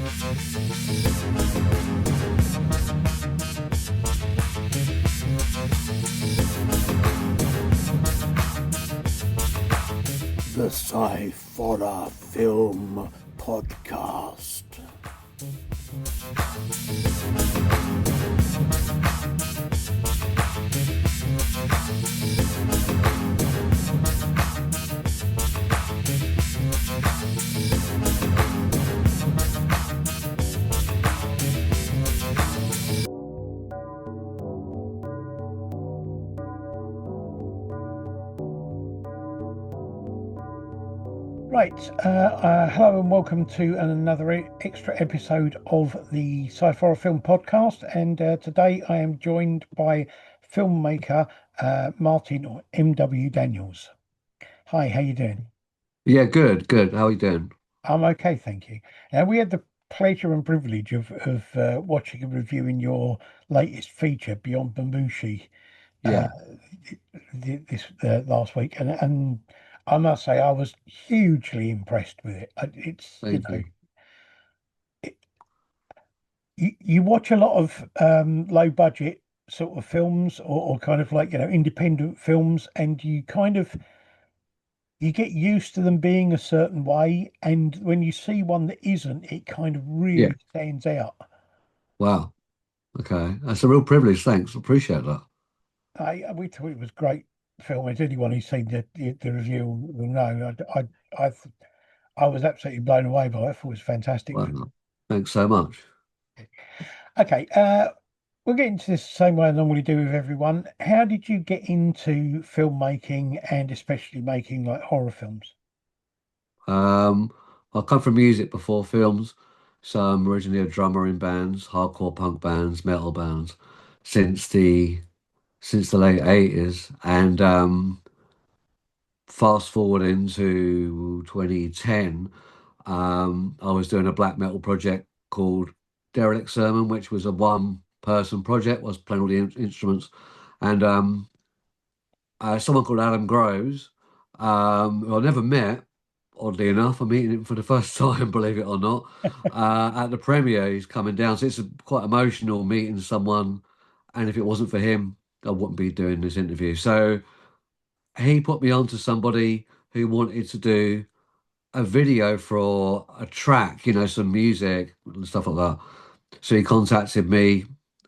The Sciforror Film Podcast. Right, hello and welcome to another extra episode of the Sci-Fi Film Podcast. And today I am joined by filmmaker Martin or M.W. Daniels. Hi, how you doing? Yeah, good, good. How are you doing? I'm okay, thank you. We had the pleasure and privilege of watching and reviewing your latest feature, Beyond Mamushi, uh, Yeah, this last week, and I must say I was hugely impressed with it. It's thank you. it, you watch a lot of low budget sort of films or kind of like independent films, and you get used to them being a certain way, and when you see one that isn't, it kind of Yeah, really stands out. wow. Okay, that's a real privilege. Thanks, appreciate that. We thought it was a great film. As anyone who's seen the review will know, I was absolutely blown away by it. I thought it was fantastic. Wow, thanks so much. Okay, we'll get into this the same way I normally do with everyone. How did you get into filmmaking and especially making like horror films? Um, I come from music before films, so I'm originally a drummer in bands, hardcore punk bands, metal bands, since the since the late 80s, and fast forward into 2010. I was doing a black metal project called Derelict Sermon, which was a one-person project. Was playing all the instruments, and someone called Adam Groves, who I never met. Oddly enough, I'm meeting him for the first time, believe it or not, at the premiere. He's coming down, so it's quite emotional meeting someone. And if it wasn't for him, I wouldn't be doing this interview. So he put me on to somebody who wanted to do a video for a track, some music and stuff like that. So he contacted me,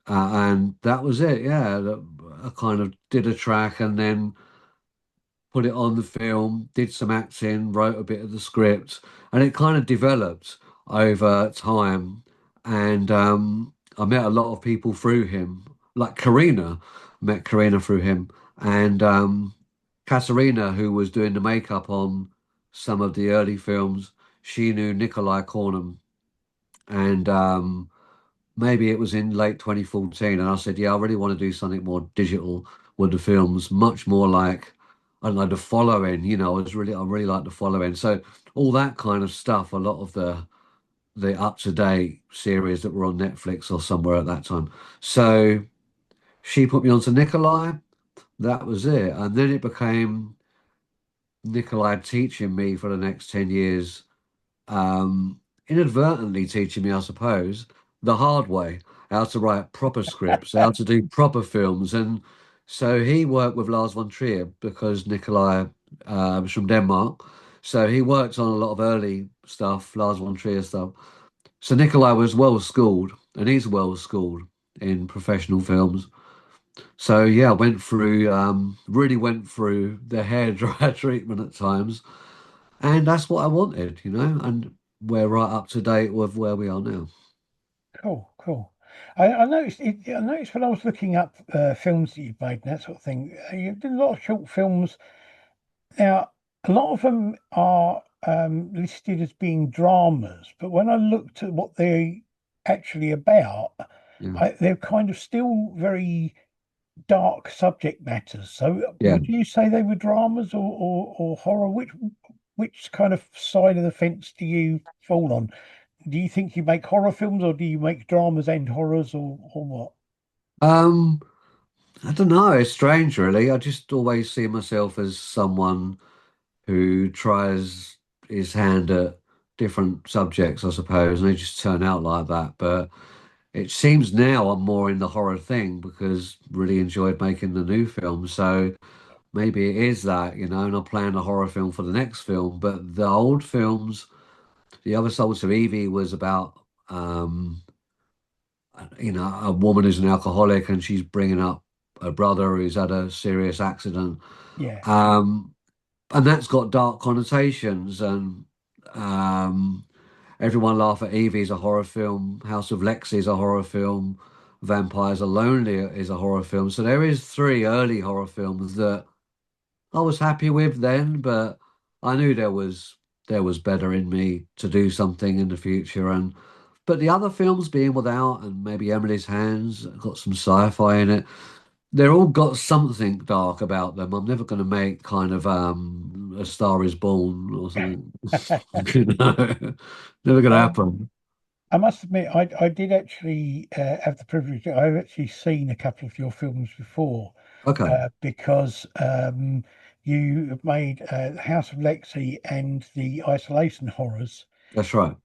and that was it. Yeah, I kind of did a track and then put it on the film, did some acting, wrote a bit of the script, and it kind of developed over time. And I met a lot of people through him, like Karina, met Karina through him, and Katerina, who was doing the makeup on some of the early films, she knew Nikolai Cornham, and maybe it was in late 2014, and I said, "Yeah, I really want to do something more digital with the films, much more like, I don't know, the following. I really like the following. So all that kind of stuff, a lot of the up-to-date series that were on Netflix or somewhere at that time. So she put me onto Nikolai. That was it, and then it became Nikolai teaching me for the next 10 years, inadvertently teaching me, I suppose, the hard way, how to write proper scripts, how to do proper films. And so he worked with Lars von Trier because Nikolai was from Denmark. So he worked on a lot of early stuff, Lars von Trier stuff. So Nikolai was well schooled, and he's well schooled in professional films. So yeah, really went through the hairdryer treatment at times, and that's what I wanted, and we're right up to date with where we are now. Cool, cool. I noticed I noticed when I was looking up films that you've made and that sort of thing. You did a lot of short films. Now, a lot of them are listed as being dramas, but when I looked at what they're actually about, Yeah, they're kind of still very dark subject matters. So, yeah. would you say they were dramas or horror? Which kind of side of the fence do you fall on? Do you think you make horror films, or do you make dramas and horrors, or what? Um, I don't know. It's strange, really. I just always see myself as someone who tries his hand at different subjects, I suppose, and they just turn out like that. But it seems now I'm more in the horror thing because really enjoyed making the new film. So maybe it is that, and I plan a horror film for the next film. But the old films, The Other Souls of Evie was about, um, a woman who's an alcoholic and she's bringing up her brother who's had a serious accident. Yeah, Um, and that's got dark connotations and everyone laugh at Evie is a horror film, House of Lexi is a horror film, Vampires Are Lonely is a horror film. So there is three early horror films that I was happy with then, but I knew there was better in me to do something in the future. And but the other films, being without and maybe Emily's Hands, got some sci-fi in it. They're all got something dark about them. I'm never going to make kind of A Star Is Born or something. You know, never going to um, happen. I must admit, I did actually have the privilege. I've actually seen a couple of your films before, Okay, because you have made House of Lexi and the Isolation Horrors. that's right.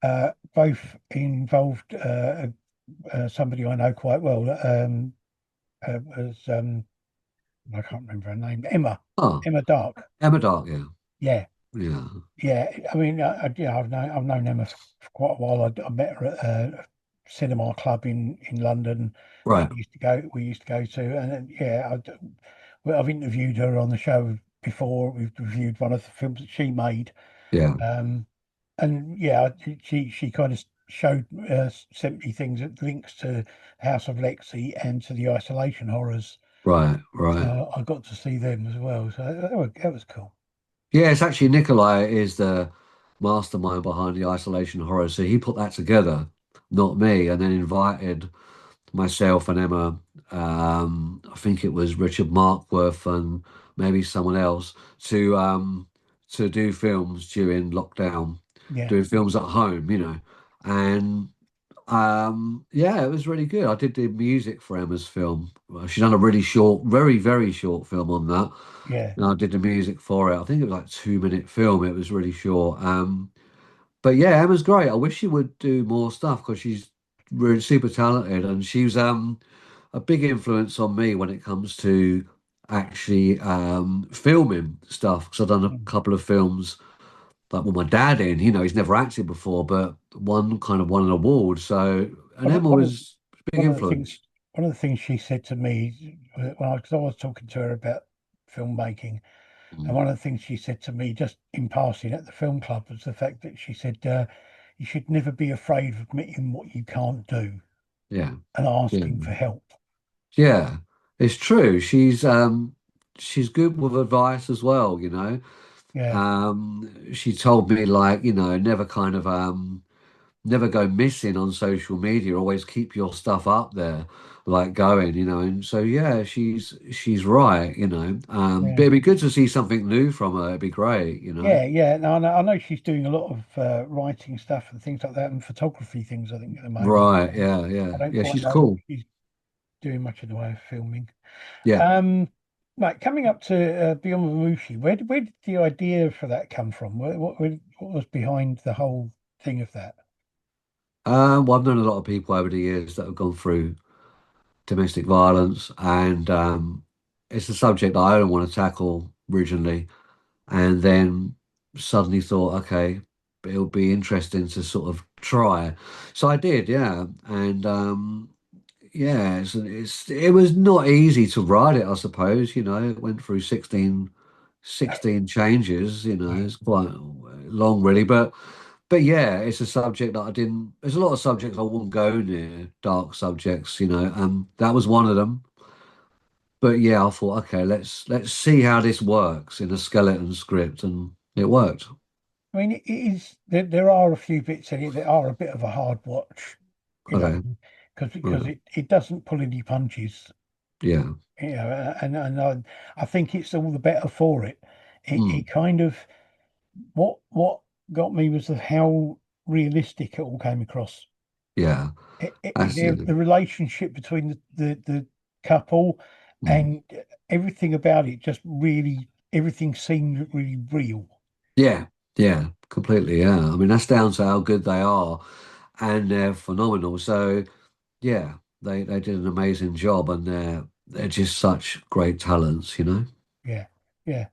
Both involved somebody I know quite well. Was I can't remember her name. Oh, Emma Dark. Emma Dark, yeah, Yeah, yeah, yeah. I mean, yeah, I've known Emma for quite a while. I met her at a cinema club in London. right, We used to go to, and yeah, well, I've interviewed her on the show before. We've reviewed one of the films that she made. yeah, Um, and yeah, she kind of showed sent me things that links to House of Lexi and to the Isolation Horrors. right, right. So I got to see them as well. So that was cool. Yeah, it's actually Nikolai is the mastermind behind the Isolation Horror. So he put that together, not me, and then invited myself and Emma. I think it was Richard Markworth and maybe someone else to do films during lockdown, Yeah, doing films at home, and yeah, it was really good. I did the music for Emma's film. She's done a really short, very, very short film on that. yeah, And I did the music for it. I think it was like 2 minute film. It was really short. But yeah, Emma's great. I wish she would do more stuff because she's really super talented and she's a big influence on me when it comes to actually filming stuff. Because I've done a mm. couple of films like with my dad in. He's never acted before, but one kind of won an award. So and One of, Emma one of was a big one of the things influence. one of the things she said to me because I was talking to her about filmmaking, and Mm, one of the things she said to me just in passing at the film club was the fact that she said you should never be afraid of admitting what you can't do yeah, and yeah, asking for help. yeah. It's true. She's good with advice as well. Yeah, She told me like, never kind of never go missing on social media, always keep your stuff up there, like going. And so yeah, she's right. But yeah. it'd be good to see something new from her. It'd be great. Yeah, yeah. No, I know she's doing a lot of writing stuff and things like that, and photography things. I think at the moment. Right, yeah, yeah. I don't Yeah, quite she's know if cool. she's doing much in the way of filming. Yeah. Um, right, coming up to Beyond Mamushi, where did the idea for that come from? What was behind the whole thing of that? Well, I've known a lot of people over the years that have gone through domestic violence, and it's a subject that I don't want to tackle originally, and then suddenly thought, okay, it would be interesting to sort of try. So I did, yeah, and yeah, it was not easy to write it, I suppose. It went through 16 changes. Wow. It's quite long, really, but yeah, it's a subject that I didn't. There's a lot of subjects I wouldn't go near, dark subjects, and that was one of them. But yeah, I thought, okay, let's see how this works in a skeleton script, and it worked. I mean, it is there are a few bits in it that are a bit of a hard watch, you know, Okay, because right. it doesn't pull any punches, Yeah, and I think it's all the better for it. It mm, kind of what got me was how realistic it all came across. yeah, The absolutely. relationship between the couple Mm. and everything about it just really everything seemed really real. Yeah, yeah. completely. Yeah, I mean that's down to how good they are, and they're phenomenal. So yeah, they did an amazing job, and they're just such great talents, you know. Yeah, yeah.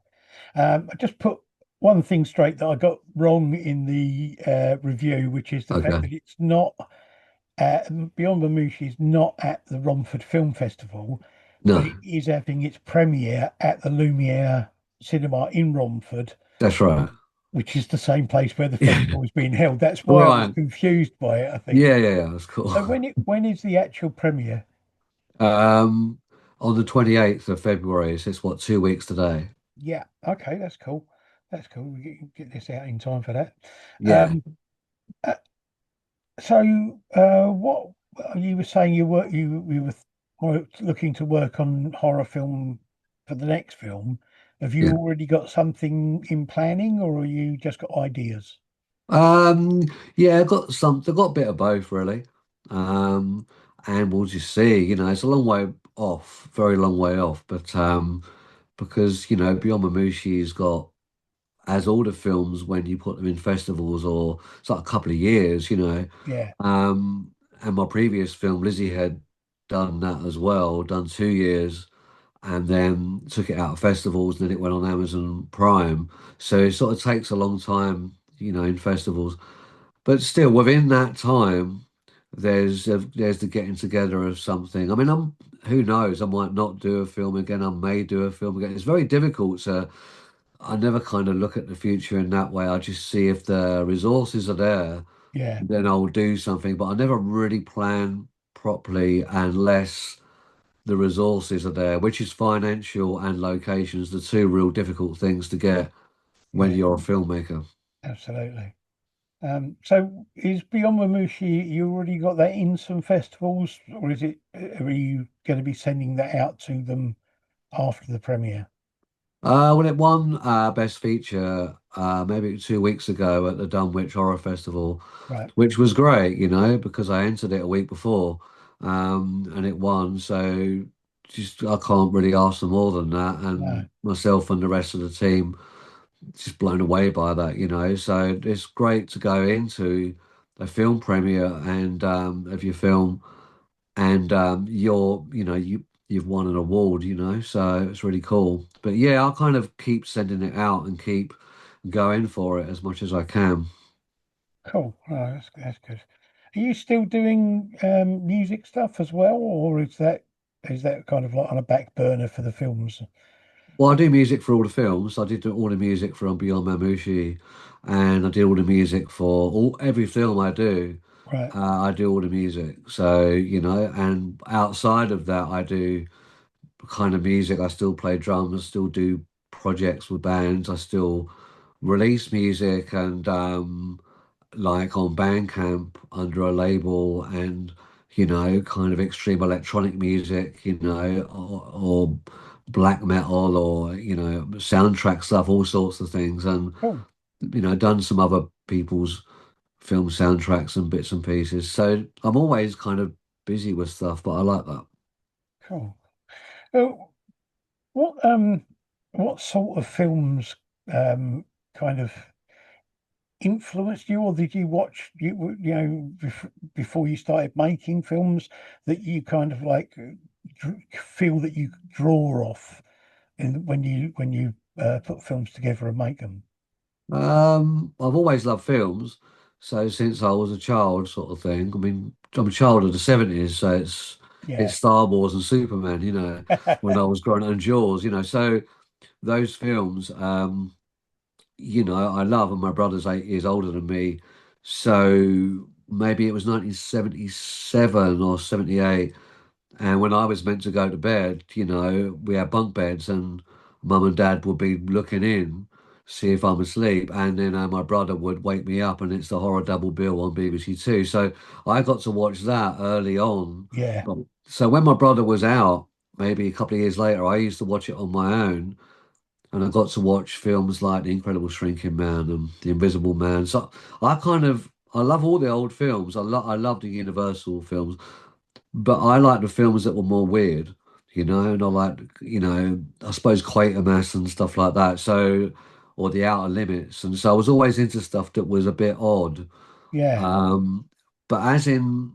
I just put one thing straight that I got wrong in the review, which is the fact Okay, that it's not Beyond Mamushi is not at the Romford Film Festival, but no, it is having its premiere at the Lumiere Cinema in Romford, that's right. which is the same place where the Yeah, festival is being held. That's why I was right. confused by it, I think. Yeah, yeah, yeah. That's cool. So when is the actual premiere? Um, on the 28th of February, so it's what, 2 weeks today? Yeah, okay, that's cool. That's cool. We get this out in time for that. Yeah, Um, uh, so what you were saying were looking to work on horror film for the next film. Have you yeah. already got something in planning, or are you just got ideas? Um, yeah, I've got a bit of both really. Um, and we'll just see, it's a long way off, very long way off, but because, Beyond Mamushi's got, as all the films when you put them in festivals or it's like a couple of years, Yeah, um, and my previous film, Lizzie had done that as well, done 2 years, and then took it out of festivals, and then it went on Amazon Prime. So it sort of takes a long time, in festivals. But still, within that time, there's the getting together of something. I mean, who knows? I might not do a film again. I may do a film again. It's very difficult to. I never kind of look at the future in that way. I just see if the resources are there, yeah, then I'll do something. But I never really plan properly unless the resources are there, which is financial and locations, the two real difficult things to get when yeah, you're a filmmaker. absolutely. So is Beyond Mamushi, you already got that in some festivals, or are you going to be sending that out to them after the premiere? Well, it won Best Feature maybe 2 weeks ago at the Dunwich Horror Festival, Right. which was great, because I entered it a week before, and it won. So just I can't really ask for more than that. No. And myself and the rest of the team just blown away by that, So it's great to go into a film premiere and of your film, and you've won an award, so it's really cool. But yeah, I'll kind of keep sending it out and keep going for it as much as I can. Cool. Oh, that's good. Are you still doing music stuff as well, or is that kind of like on a back burner for the films? Well, I do music for all the films. I did all the music for Beyond Mamushi, and I did all the music for every film I do. Right. I do all the music. So, and outside of that, I do kind of music. I still play drums, still do projects with bands. I still release music and like on Bandcamp under a label, and kind of extreme electronic music, or black metal, or soundtrack stuff, all sorts of things, and Cool. done some other people's film soundtracks and bits and pieces. So I'm always kind of busy with stuff, but I like that. Cool. Oh, what sort of films kind of influenced you, or did you watch before you started making films that you kind of like feel that you draw off in when you put films together and make them? I've always loved films, so since I was a child, sort of thing. I mean, I'm a child of the '70s, so it's Yeah, Star Wars and Superman, when I was growing up, and Jaws, so those films, I love, and my brother's 8 years older than me, so maybe it was 1977 or '78. And when I was meant to go to bed, we had bunk beds, and mum and dad would be looking in, see if I'm asleep. And then my brother would wake me up, and it's the horror double bill on BBC Two. So I got to watch that early on. yeah, So when my brother was out, maybe a couple of years later, I used to watch it on my own. And I got to watch films like The Incredible Shrinking Man and The Invisible Man. So I love all the old films. I love the Universal films. But I like the films that were more weird, and I like, I suppose Quatermass and stuff like that. So or the outer limits. And so I was always into stuff that was a bit odd. Yeah. Um, but as in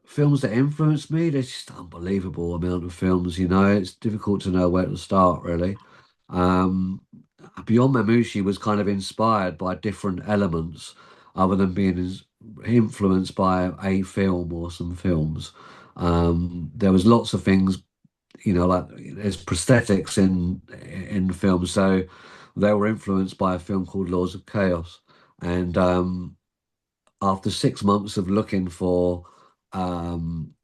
films that influenced me, there's just unbelievable amount of films, you know. It's difficult to know where to start, really. Um, Beyond Mamushi was kind of inspired by different elements other than being influenced by a film or some films. There was lots of things, you know, like there's prosthetics in the film, so they were influenced by a film called Laws of Chaos. And after 6 months of looking for um,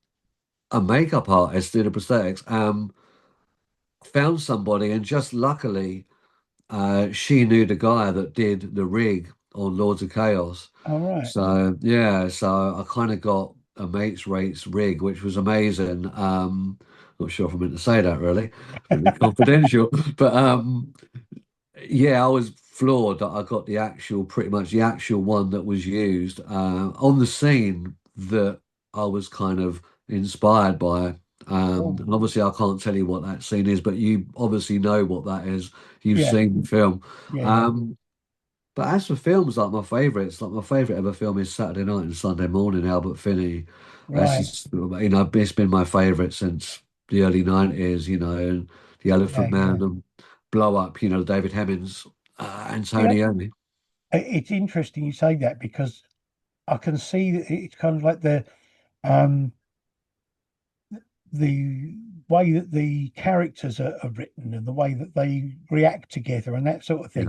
a makeup artist to do the prosthetics, found somebody, and just luckily, she knew the guy that did the rig on Lords of Chaos. All right. So yeah, so I kind of got a mate's rates rig, which was amazing. Not sure if I meant to say that really, pretty confidential, but yeah, I was floored that I got the actual, pretty much the actual one that was used on the scene that I was kind of inspired by. Cool. And obviously, I can't tell you what that scene is, but you obviously know what that is. You've Yeah. seen the film. Yeah. Yeah. Um, but as for films, like my favourites, like my favourite ever film is Saturday Night and Sunday Morning, Albert Finney. That's Right. just, you know, it's been my favourite since the early 90s, you know, and The Yeah. Elephant Yeah. Man and Blow Up, you know, David Hemmings, Yeah. Antonioni. It's interesting you say that because I can see that it's kind of like um the way that the characters are written and the way that they react together and that sort of thing.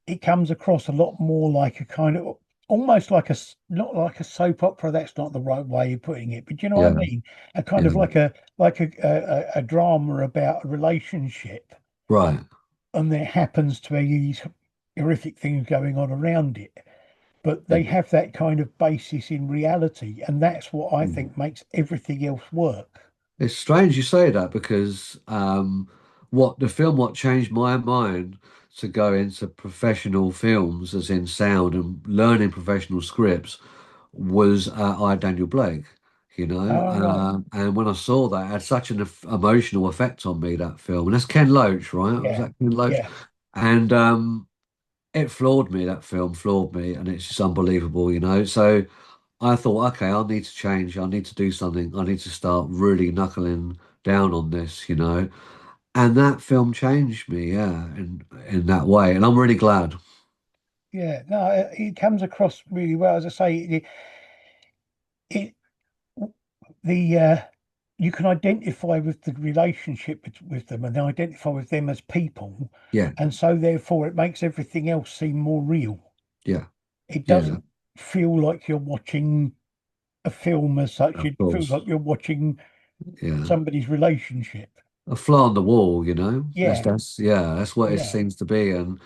Yeah, It comes across a lot more like a kind of almost like not like a soap opera. That's not the right way of putting it, but you know what I yeah, mean? A kind of yeah. like a drama about a relationship, Right. and there happens to be these horrific things going on around it. But they It- have that kind of basis in reality, and that's what I mm. think makes everything else work. It's strange you say that because what changed my mind to go into professional films, as in sound and learning professional scripts, was I, Daniel Blake, you know. Oh, right. And when I saw that, it had such an emotional effect on me, that film. And that's Ken Loach, right? Was Yeah. that Ken Loach? Yeah. And it floored me, that film floored me, and it's just unbelievable, you know. So I thought, okay, I need to change. I need to do something. I need to start really knuckling down on this, you know. And that film changed me, yeah, in that way. And I'm really glad. Yeah. No, it comes across really well. As I say, it the you can identify with the relationship with them and identify with them as people, Yeah, and so therefore it makes everything else seem more real. yeah, It yeah, doesn't feel like you're watching a film as such. of It feels course. like you're watching Yeah. somebody's relationship. A fly on the wall, you know. Yeah. That's what it Yeah. seems to be. And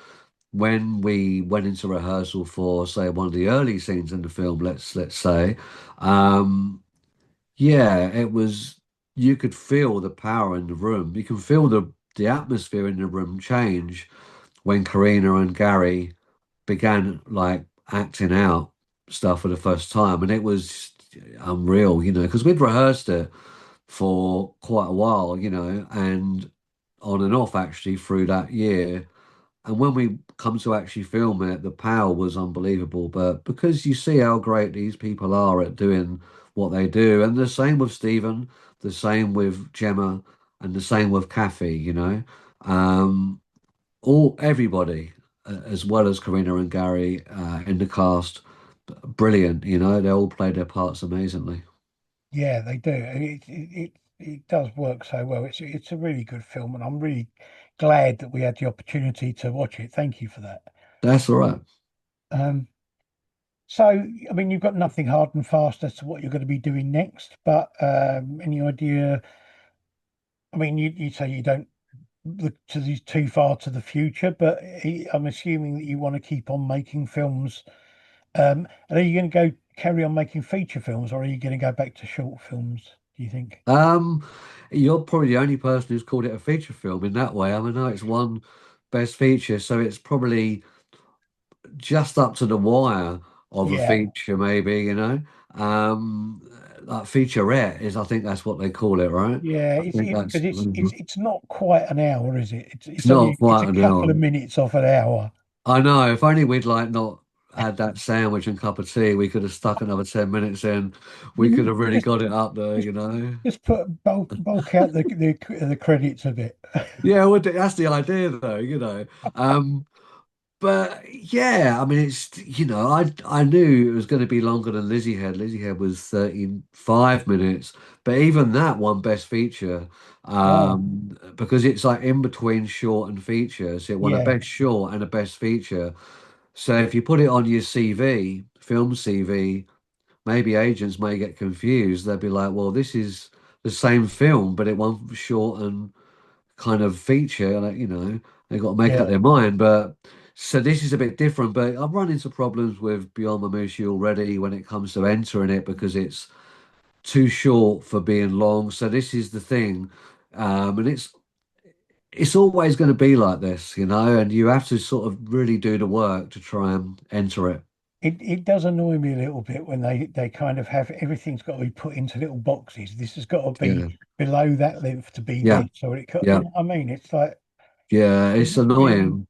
when we went into rehearsal for, say, one of the early scenes in the film, let's say, um, yeah, it was, you could feel the power in the room. You can feel the atmosphere in the room change when Karina and Gary began like acting out stuff for the first time, and it was unreal, you know, because we'd rehearsed it for quite a while, you know, and on and off actually through that year. And when we come to actually film it, the power was unbelievable. But because you see how great these people are at doing what they do, and the same with Stephen, the same with Gemma, and the same with Kathy, you know, um, all everybody, as well as Karina and Gary in the cast, brilliant. You know, they all played their parts amazingly. Yeah, they do. It does work so well. It's a really good film, and I'm really glad that we had the opportunity to watch it. Thank you for that. That's all right. Um, so, I mean, you've got nothing hard and fast as to what you're going to be doing next, but any idea? I mean, you say you don't look to these too far to the future, but I'm assuming that you want to keep on making films. And are you going to go carry on making feature films, or are you going to go back to short films, do you think? Um, you're probably the only person who's called it a feature film in that way. I mean, I know it's won Best Feature, so it's probably just up to the wire of a Yeah. feature, maybe, you know. Um, like featurette is, I think that's what they call it, right? Yeah, I think because that's it's not quite an hour, is it? it's not It's a quite an couple of hour. minutes off an hour. I know. If only we'd like not had that sandwich and cup of tea, we could have stuck another 10 minutes in. We could Mm, have really Just, got it up there, just, you know? just put bulk out the credits a bit. Yeah, well, that's the idea, though, you know. Um, but yeah, I mean, I knew it was going to be longer than Lizzie Head. Lizzie Head was 35 minutes, but even that won Best Feature, Wow. because it's like in between short and feature. So it won a Yeah. Best Short and a Best Feature. So if you put it on your CV, film CV, maybe agents may get confused. They'll be like, well, this is the same film, but it won short and kind of feature. Like, they've got to make up Yeah. their mind. But so this is a bit different. But I've run into problems with Beyond Mamushi already when it comes to entering it because it's too short for being long. So this is the thing. And it's always going to be like this, and you have to sort of really do the work to try and enter it. It does annoy me a little bit when they kind of have everything's got to be put into little boxes. This has got to be Yeah, below that length to be yeah, this, so it could, you yeah, know what I mean? It's like yeah. It's really, annoying.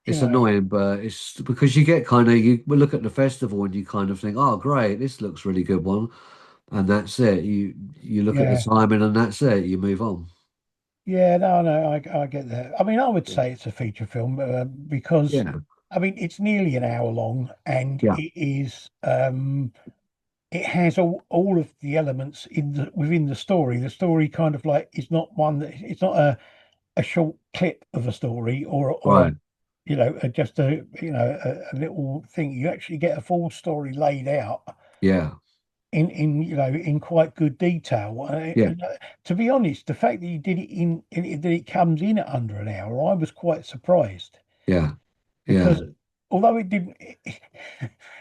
you It's know, annoying, but it's because you get kind of you will look at the festival and you kind of think, oh, great, this looks really good one, and that's it. You look at the yeah, timing and that's it. You move on. yeah. No, no, I get that. I mean, I would say it's a feature film because Yeah, I mean it's nearly an hour long and yeah, it is it has all of the elements in the within the story. The story kind of like is not one that it's not a short clip of a story or right. just a little thing. You actually get a full story laid out Yeah, in quite good detail. yeah, To be honest, the fact that you did it that it comes in at under an hour, I was quite surprised yeah, yeah, because although it didn't,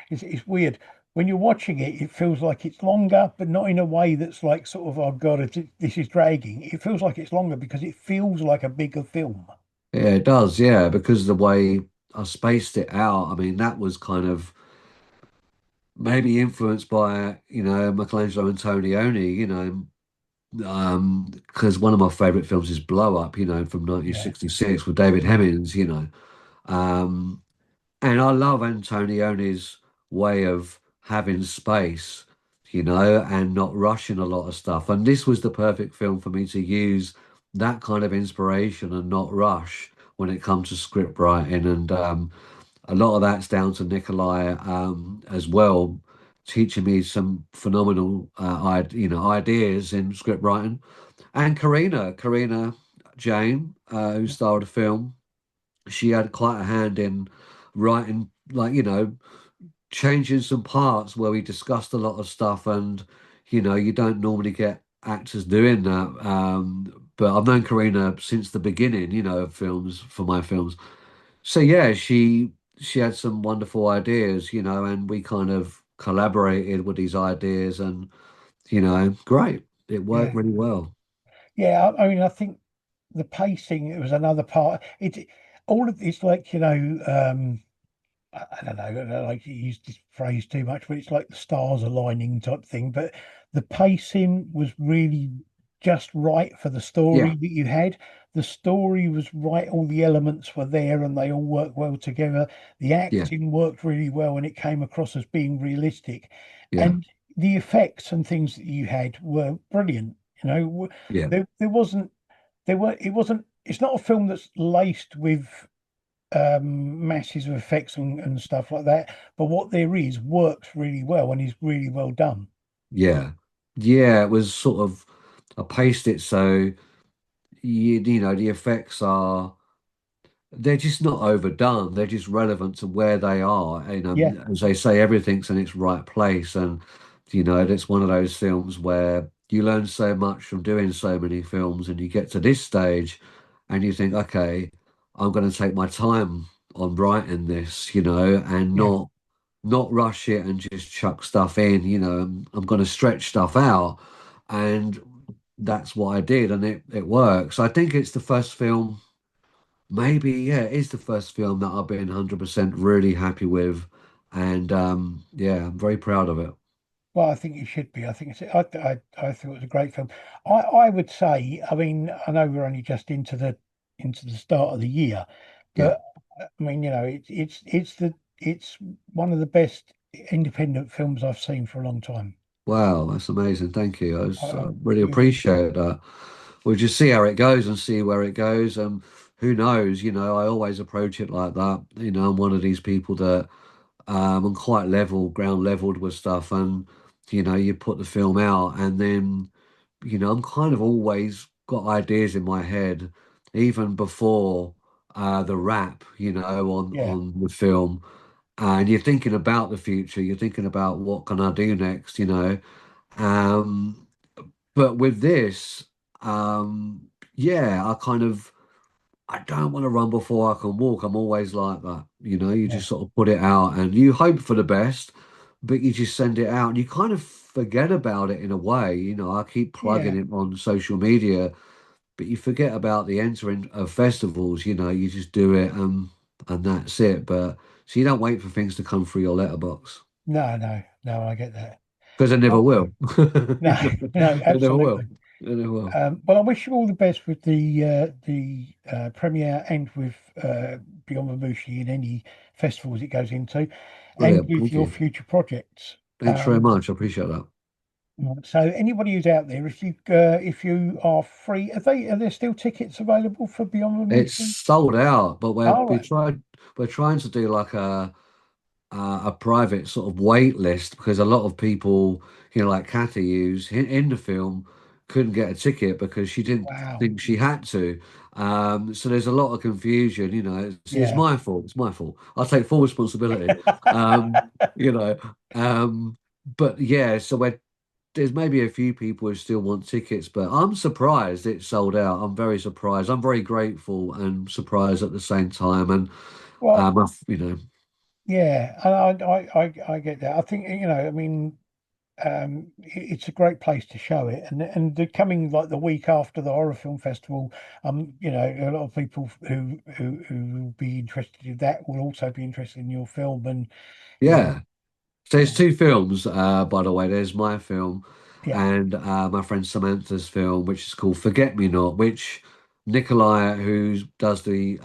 it's weird. When you're watching it, it feels like it's longer, but not in a way that's like sort of, oh God, this is dragging. It feels like it's longer because it feels like a bigger film. yeah. It does. Yeah, because the way I spaced it out. I mean, that was kind of maybe influenced by Michelangelo Antonioni. Because one of my favorite films is Blow Up, from Yeah, 1966 with David yeah, Hemmings. Um, and I love Antonioni's way of having space, and not rushing a lot of stuff. And this was the perfect film for me to use that kind of inspiration and not rush when it comes to script writing. And a lot of that's down to Nikolai as well, teaching me some phenomenal, ideas in script writing. And Karina Jane, who starred the film, she had quite a hand in writing, like, changing some parts where we discussed a lot of stuff. And, you don't normally get actors doing that. But I've known Karina since the beginning, of films, for my films. So yeah, she had some wonderful ideas, and we kind of collaborated with these ideas and, great. It worked yeah, really well. yeah. I mean, I think the pacing it was another part. It all of it's like I don't know, I don't like to use this phrase too much, but it's like the stars aligning type thing. But the pacing was really just right for the Yeah, story that you had. The story was right, all the elements were there and they all worked well together. The yeah, acting worked really well and it came across as being realistic. yeah, And the effects and things that you had were brilliant. yeah, There wasn't there were it wasn't it's not a film that's laced with masses of effects and stuff like that. But what there is works really well and is really well done. yeah. Yeah, it was sort of I paced it so the effects are they're just not overdone. They're just relevant to where they are. Yeah, As they say, everything's in its right place. And, it's one of those films where you learn so much from doing so many films, and you get to this stage and you think, okay, I'm going to take my time on writing this, and yeah, not rush it and just chuck stuff in, I'm going to stretch stuff out. And that's what I did, and it works. I think it's the first film. Maybe, yeah, it is the first film that I've been 100% really happy with. And yeah, I'm very proud of it. well, I think it should be. I think I thought it was a great film. I would say, I mean, I know we're only just into the start of the year, Yeah, but I mean, it's one of the best independent films I've seen for a long time. Wow, that's amazing. Thank you. I really You appreciate that. We'll just see how it goes and see where it goes. Who knows? I always approach it like that. I'm one of these people that I'm quite ground leveled with stuff, and you put the film out, and then I'm kind of always got ideas in my head, even before the wrap, on yeah, the film, and you're thinking about the future. You're thinking about what can I do next, um, but with this, yeah, I don't want to run before I can walk. I'm always like that. You yeah, just sort of put it out and you hope for the best, but you just send it out and you kind of forget about it in a way. I keep yeah. plugging it on social media, but you forget about the entering of festivals. You just do it and that's it. But so you don't wait for things to come through your letterbox No, no, no, I get that. because they never Well, will. no, no, They never will. absolutely. They never will. Well, I wish you all the best with the premiere and with Beyond Mamushi in any festivals it goes into, and Brilliant. with Thank your you. future projects. Thanks very much. I appreciate that. So anybody who's out there, if you are free, are there still tickets available for Beyond It's Mamushi? sold out, but All right. we're trying to do like a private sort of wait list because a lot of people, like Kathy, who's in the film, couldn't get a ticket because she didn't Wow. think she had to. So there's a lot of confusion. It's Yeah. my fault. It's my fault. I take full responsibility. Um, you know, um, but yeah, so there's maybe a few people who still want tickets, but I'm surprised it's sold out. I'm very surprised. I'm very grateful and surprised at the same time. And Well, yeah, and I get that. I think, I mean, it's a great place to show it, and they're coming like the week after the horror film festival. A lot of people who will be interested in that will also be interested in your film, and you know, yeah. So there's two films, by the way. There's my film yeah. and my friend Samantha's film, which is called Forget Me Not, which Nikolai, who does the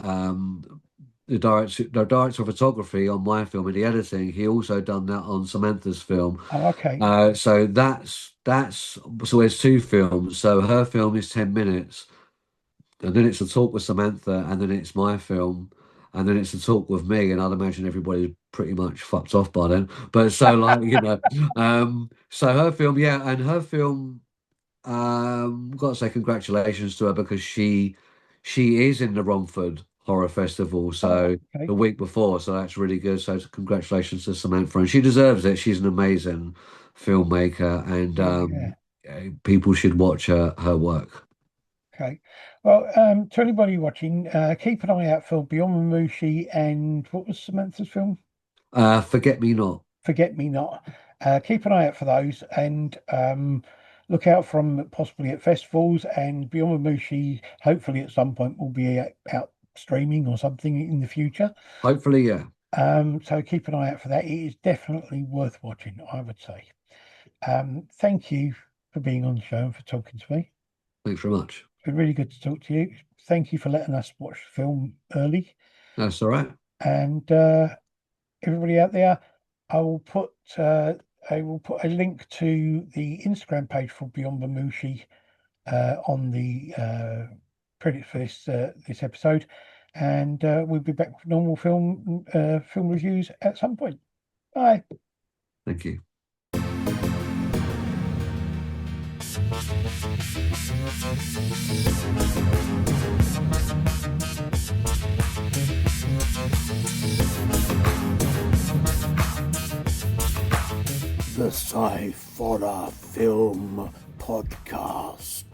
director of photography on my film and the editing, he also done that on Samantha's film. Oh, okay. So that's so there's two films. So her film is 10 minutes, and then it's a talk with Samantha, and then it's my film, and then it's a talk with me, and I'd imagine everybody's pretty much fucked off by then. But so like, so her film, yeah, and her film, got to say congratulations to her because she is in the Romford Horror Festival, Oh, so okay. the week before, so that's really good. So congratulations to Samantha, and she deserves it. She's an amazing filmmaker, and Yeah. people should watch her work. Okay. Well, to anybody watching, keep an eye out for Beyond Mamushi and what was Samantha's film? Forget Me Not. Forget Me Not. Keep an eye out for those and look out from possibly at festivals and Beyond Mamushi. Hopefully, at some point, will be out streaming or something in the future. Hopefully, yeah. So keep an eye out for that. It is definitely worth watching, I would say. Thank you for being on the show and for talking to me. Thanks very much. It's been really good to talk to you. Thank you for letting us watch the film early. That's all right. And everybody out there, I will put a link to the Instagram page for Beyond Mamushi on the credits for this episode, and we'll be back with normal film reviews at some point. Bye. Thank you. The Sciforror Film Podcast.